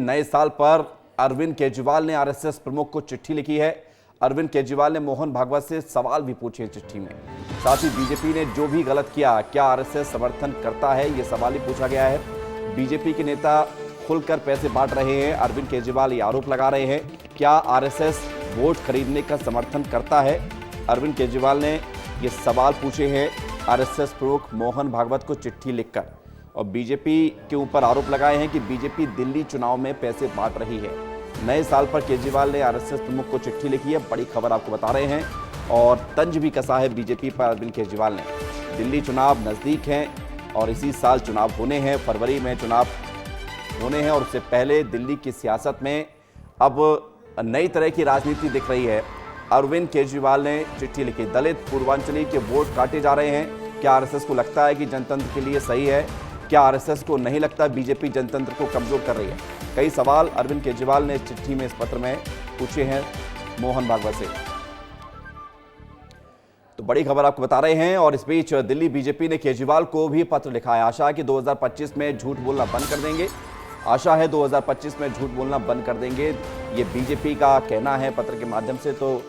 नए साल पर अरविंद केजरीवाल ने आरएसएस प्रमुख को चिट्ठी लिखी है। अरविंद केजरीवाल ने मोहन भागवत से सवाल भी पूछे चिट्ठी में। साथ ही बीजेपी ने जो भी गलत किया, क्या आरएसएस समर्थन करता है, ये सवाल ही पूछा गया है। बीजेपी के नेता खुलकर पैसे बांट रहे हैं। अरविंद केजरीवाल ये आरोप लगा रहे हैं, क्या आरएसएस वोट खरीदने का समर्थन करता है। अरविंद केजरीवाल ने ये सवाल पूछे हैं आरएसएस प्रमुख मोहन भागवत को चिट्ठी लिखकर, और बीजेपी के ऊपर आरोप लगाए हैं कि बीजेपी दिल्ली चुनाव में पैसे बांट रही है। नए साल पर केजरीवाल ने आरएसएस प्रमुख को चिट्ठी लिखी है, बड़ी खबर आपको बता रहे हैं, और तंज भी कसा है बीजेपी पर अरविंद केजरीवाल ने। दिल्ली चुनाव नज़दीक हैं और इसी साल चुनाव होने हैं, फरवरी में चुनाव होने हैं, और उससे पहले दिल्ली की सियासत में अब नई तरह की राजनीति दिख रही है। अरविंद केजरीवाल ने चिट्ठी लिखी, दलित पूर्वांचली के वोट काटे जा रहे हैं, क्या आरएसएस को लगता है कि जनतंत्र के लिए सही है, क्या आरएसएस को नहीं लगता बीजेपी जनतंत्र को कमजोर कर रही है। कई सवाल अरविंद केजरीवाल ने चिट्ठी में, इस पत्र में पूछे हैं मोहन भागवत से। तो बड़ी खबर आपको बता रहे हैं, और इस बीच दिल्ली बीजेपी ने केजरीवाल को भी पत्र लिखा है। आशा है कि 2025 में झूठ बोलना बंद कर देंगे। आशा है 2025 में झूठ बोलना बंद कर देंगे, ये बीजेपी का कहना है पत्र के माध्यम से। तो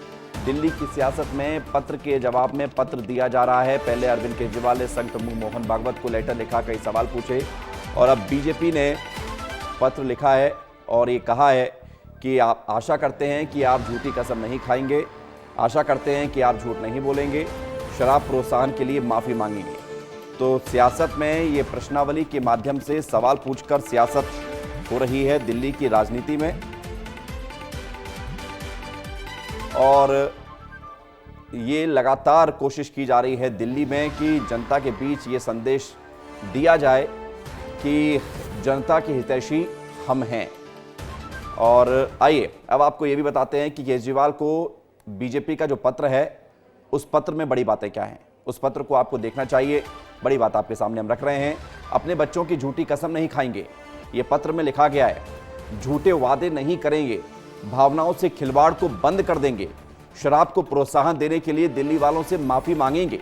दिल्ली की सियासत में पत्र के जवाब में पत्र दिया जा रहा है। पहले अरविंद केजरीवाल ने संघ प्रमुख मोहन भागवत को लेटर लिखा, कई सवाल पूछे, और अब बीजेपी ने पत्र लिखा है और ये कहा है कि आप आशा करते हैं कि आप झूठी कसम नहीं खाएंगे, आशा करते हैं कि आप झूठ नहीं बोलेंगे, शराब प्रोत्साहन के लिए माफ़ी मांगेंगे। तो सियासत में ये प्रश्नावली के माध्यम से सवाल पूछकर सियासत हो रही है दिल्ली की राजनीति में, और ये लगातार कोशिश की जा रही है दिल्ली में कि जनता के बीच ये संदेश दिया जाए कि जनता के हितैषी हम हैं। और आइए अब आपको ये भी बताते हैं कि केजरीवाल को बीजेपी का जो पत्र है, उस पत्र में बड़ी बातें क्या हैं, उस पत्र को आपको देखना चाहिए। बड़ी बात आपके सामने हम रख रहे हैं। अपने बच्चों की झूठी कसम नहीं खाएंगे, ये पत्र में लिखा गया है। झूठे वादे नहीं करेंगे, भावनाओं से खिलवाड़ को बंद कर देंगे, शराब को प्रोत्साहन देने के लिए दिल्ली वालों से माफी मांगेंगे।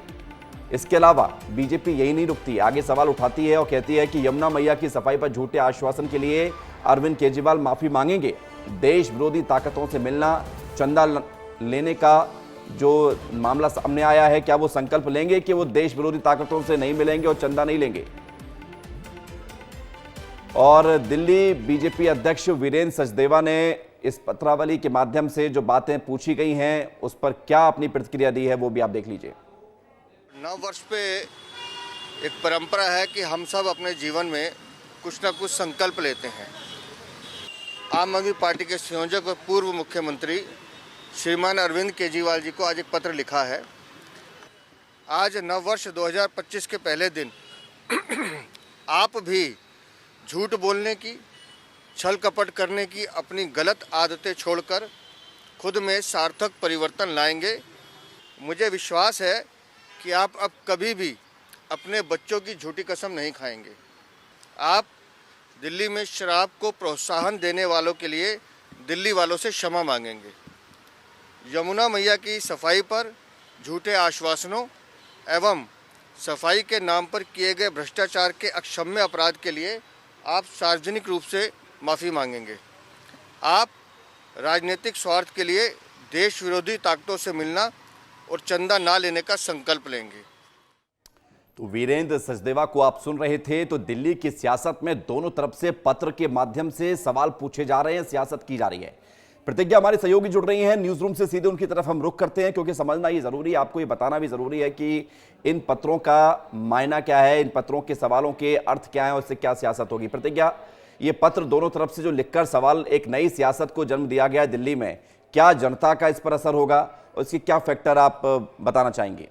इसके अलावा बीजेपी यही नहीं रुकती, आगे सवाल उठाती है और कहती है कि यमुना मैया की सफाई पर झूठे आश्वासन के लिए अरविंद केजरीवाल माफी मांगेंगे। देश विरोधी ताकतों से मिलना, चंदा लेने का जो मामला सामने आया है, क्या वो संकल्प लेंगे कि वो देश विरोधी ताकतों से नहीं मिलेंगे और चंदा नहीं लेंगे। और दिल्ली बीजेपी अध्यक्ष वीरेंद्र सचदेवा ने इस पत्रावली के माध्यम से जो बातें पूछी गई हैं, उस पर क्या अपनी प्रतिक्रिया दी है, वो भी आप देख लीजिए। नव वर्ष पे एक परंपरा है कि हम सब अपने जीवन में कुछ ना कुछ संकल्प लेते हैं। आम आदमी पार्टी के संयोजक और पूर्व मुख्यमंत्री श्रीमान अरविंद केजरीवाल जी को आज एक पत्र लिखा है। आज नव वर्ष 2025 के पहले दिन आप भी झूठ बोलने की, छल कपट करने की अपनी गलत आदतें छोड़कर खुद में सार्थक परिवर्तन लाएंगे। मुझे विश्वास है कि आप अब कभी भी अपने बच्चों की झूठी कसम नहीं खाएंगे। आप दिल्ली में शराब को प्रोत्साहन देने वालों के लिए दिल्ली वालों से क्षमा मांगेंगे। यमुना मैया की सफाई पर झूठे आश्वासनों एवं सफाई के नाम पर किए गए भ्रष्टाचार के अक्षम्य अपराध के लिए आप सार्वजनिक रूप से माफ़ी मांगेंगे। आप राजनीतिक स्वार्थ के लिए देश विरोधी ताकतों से मिलना और चंदा ना लेने का संकल्प लेंगे। तो वीरेंद्र सचदेवा को आप सुन रहे थे। तो दिल्ली की सियासत में दोनों तरफ से पत्र के माध्यम से सवाल पूछे जा रहे हैं, सियासत की जा रही है। प्रतिज्ञा हमारे सहयोगी जुड़ रही हैं न्यूज रूम से, सीधे उनकी तरफ हम रुख करते हैं, क्योंकि समझना ये जरूरी है, आपको ये बताना भी जरूरी है कि इन पत्रों का मायना क्या है, इन पत्रों के सवालों के अर्थ क्या है और इससे क्या सियासत होगी। प्रतिज्ञा, ये पत्र दोनों तरफ से जो लिखकर सवाल, एक नई सियासत को जन्म दिया गया है दिल्ली में, क्या जनता का इस पर असर होगा और इसकी क्या फैक्टर आप बताना चाहेंगे?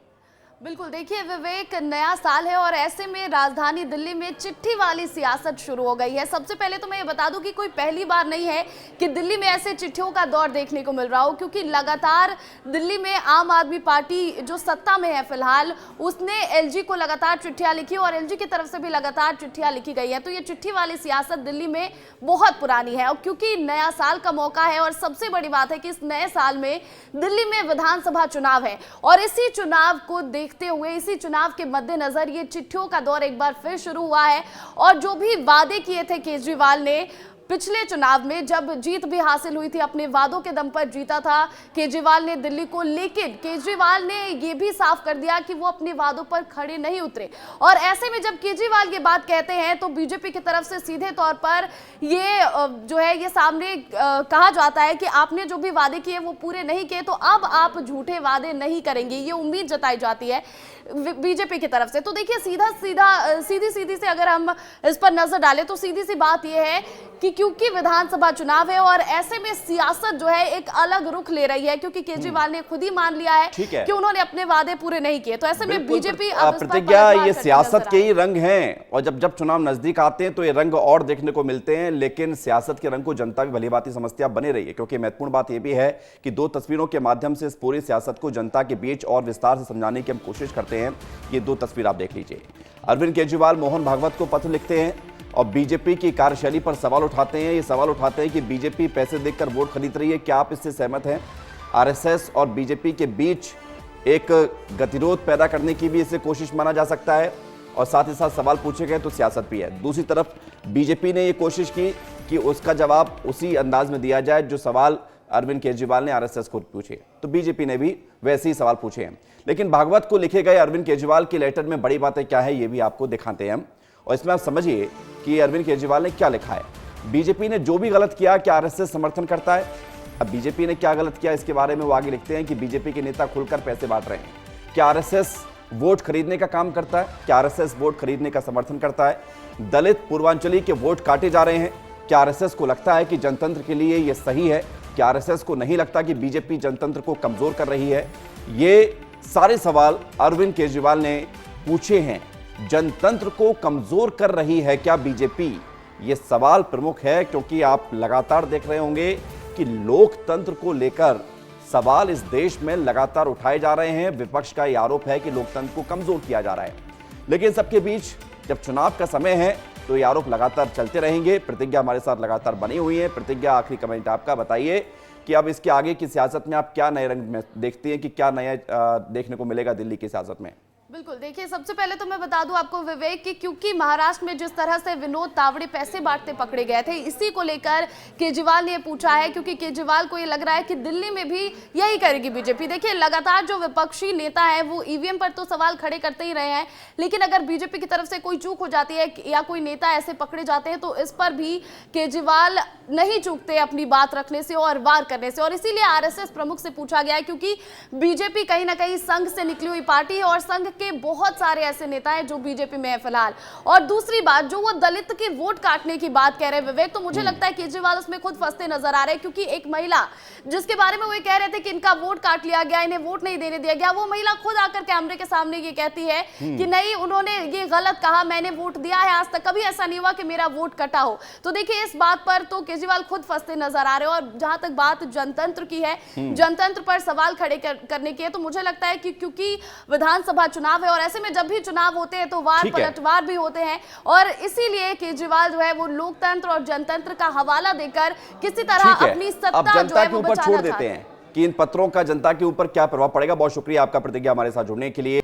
बिल्कुल, देखिए विवेक, नया साल है और ऐसे में राजधानी दिल्ली में चिट्ठी वाली सियासत शुरू हो गई है। सबसे पहले तो मैं ये बता दूं कि कोई पहली बार नहीं है कि दिल्ली में ऐसे चिट्ठियों का दौर देखने को मिल रहा हो, क्योंकि लगातार दिल्ली में आम आदमी पार्टी जो सत्ता में है फिलहाल, उसने एलजी को लगातार चिट्ठियां लिखी और एलजी की तरफ से भी लगातार चिट्ठियां लिखी गई हैं। तो ये चिट्ठी वाली सियासत दिल्ली में बहुत पुरानी है, और क्योंकि नया साल का मौका है और सबसे बड़ी बात है कि इस नए साल में दिल्ली में विधानसभा चुनाव है, और इसी चुनाव को देखते हुए, इसी चुनाव के मद्देनजर ये चिट्ठियों का दौर एक बार फिर शुरू हुआ है। और जो भी वादे किए थे केजरीवाल ने, पिछले चुनाव में जब जीत भी हासिल हुई थी, अपने वादों के दम पर जीता था केजरीवाल ने दिल्ली को, लेकिन केजरीवाल ने यह भी साफ कर दिया कि वो अपने वादों पर खड़े नहीं उतरे। और ऐसे में जब केजरीवाल ये बात कहते हैं तो बीजेपी की तरफ से सीधे तौर पर ये जो है ये सामने कहा जाता है कि आपने जो भी वादे किए वो पूरे नहीं किए, तो अब आप झूठे वादे नहीं करेंगे, ये उम्मीद जताई जाती है बीजेपी की तरफ से। तो देखिए सीधी से अगर हम इस पर नजर डालें तो सीधी सी बात यह है कि क्योंकि विधानसभा चुनाव है और ऐसे में सियासत जो है एक अलग रुख ले रही है, क्योंकि केजरीवाल ने खुद ही मान लिया है कि उन्होंने अपने वादे पूरे नहीं किए। तो ऐसे में बीजेपी प्रतिज्ञा, ये सियासत के ही रंग हैं और जब चुनाव नजदीक आते हैं तो ये रंग और देखने को मिलते हैं, लेकिन सियासत के रंग को जनता भी भली भांति समझती बने रही है। क्योंकि महत्वपूर्ण बात यह भी है कि दो तस्वीरों के माध्यम से इस पूरी सियासत को जनता के बीच और विस्तार से समझाने की हम कोशिश करते हैं। ये दो तस्वीर आप देख लीजिए। अरविंद केजरीवाल मोहन भागवत को पत्र लिखते हैं और बीजेपी की कार्यशैली पर सवाल उठाते हैं। ये सवाल उठाते हैं कि बीजेपी पैसे देकर वोट खरीद रही है, क्या आप इससे सहमत हैं? आरएसएस और बीजेपी के बीच एक गतिरोध पैदा करने की भी इसे कोशिश माना जा सकता है और साथ ही साथ सवाल पूछे गए तो सियासत भी है। दूसरी तरफ बीजेपी ने ये कोशिश की कि उसका जवाब उसी अंदाज में दिया जाए जो सवाल अरविंद केजरीवाल ने आरएसएस को पूछे, तो बीजेपी ने भी वैसे ही सवाल पूछे हैं। लेकिन भागवत को लिखे गए अरविंद केजरीवाल के लेटर में बड़ी बातें क्या है ये भी आपको दिखाते हैं हम, और इसमें आप समझिए कि अरविंद केजरीवाल ने क्या लिखा है। बीजेपी ने जो भी गलत किया क्या आरएसएस समर्थन करता है? अब बीजेपी ने क्या गलत किया इसके बारे में वो आगे लिखते हैं कि बीजेपी के नेता खुलकर पैसे बांट रहे हैं। क्या आरएसएस वोट खरीदने का काम करता है? क्या आरएसएस वोट खरीदने का समर्थन करता है? दलित पूर्वांचली के वोट काटे जा रहे हैं, क्या आरएसएस को लगता है कि जनतंत्र के लिए यह सही है? क्या आरएसएस को नहीं लगता कि बीजेपी जनतंत्र को कमजोर कर रही है? ये सारे सवाल अरविंद केजरीवाल ने पूछे हैं। जनतंत्र को कमजोर कर रही है क्या बीजेपी? ये सवाल प्रमुख है क्योंकि आप लगातार देख रहे होंगे कि लोकतंत्र को लेकर सवाल इस देश में लगातार उठाए जा रहे हैं। विपक्ष का यह आरोप है कि लोकतंत्र को कमजोर किया जा रहा है, लेकिन सबके बीच जब चुनाव का समय है तो ये आरोप लगातार चलते रहेंगे। प्रतिज्ञा हमारे साथ लगातार बनी हुई है। प्रतिज्ञा, आखिरी कमेंट आपका, बताइए कि अब इसके आगे की सियासत में आप क्या नए रंग में देखती हैं कि क्या नया देखने को मिलेगा दिल्ली की सियासत में? बिल्कुल, देखिए सबसे पहले तो मैं बता दूं आपको विवेक कि क्योंकि महाराष्ट्र में जिस तरह से विनोद तावड़े पैसे बांटते पकड़े गए थे, इसी को लेकर केजरीवाल ने पूछा है, क्योंकि केजरीवाल को ये लग रहा है कि दिल्ली में भी यही करेगी बीजेपी। देखिए लगातार जो विपक्षी नेता है वो ईवीएम पर तो सवाल खड़े करते ही रहे हैं, लेकिन अगर बीजेपी की तरफ से कोई चूक हो जाती है या कोई नेता ऐसे पकड़े जाते हैं तो इस पर भी केजरीवाल नहीं चूकते अपनी बात रखने से और वार करने से। और इसीलिए आरएसएस प्रमुख से पूछा गया है, क्योंकि बीजेपी कहीं ना कहीं संघ से निकली हुई पार्टी है और संघ के बहुत सारे ऐसे नेता हैं जो बीजेपी में है फिलहाल। और दूसरी बात, जो वो दलित के वोट काटने की बात कह रहे हैं विवेक, तो मुझे लगता है केजरीवाल उसमें खुद फंसते नजर आ रहे हैं, क्योंकि एक महिला जिसके बारे में वो कह रहे थे कि इनका वोट काट लिया गया, इन्हें वोट नहीं देने दिया गया, वो महिला खुद आकर कैमरे के सामने ये कहती है कि नहीं, उन्होंने ये गलत कहा, मैंने वोट दिया है, आज तक कभी ऐसा नहीं हुआ कि मेरा वोट कटा हो। तो देखिए इस बात पर तो केजरीवाल खुद फंसते नजर आ रहे हैं। और जहां तक बात जनतंत्र की है, जनतंत्र पर सवाल खड़े करने की है, तो मुझे लगता है कि क्योंकि विधानसभा चुनाव है और ऐसे में जब भी चुनाव होते हैं तो वार पलटवार भी होते हैं, और इसीलिए केजरीवाल जो है वो लोकतंत्र और जनतंत्र का हवाला देकर किसी तरह अपनी सत्ता जो है वो बचाना चाहते हैं कि इन पत्रों का जनता के ऊपर क्या प्रभाव पड़ेगा। बहुत शुक्रिया आपका प्रतिज्ञा हमारे साथ जुड़ने के लिए।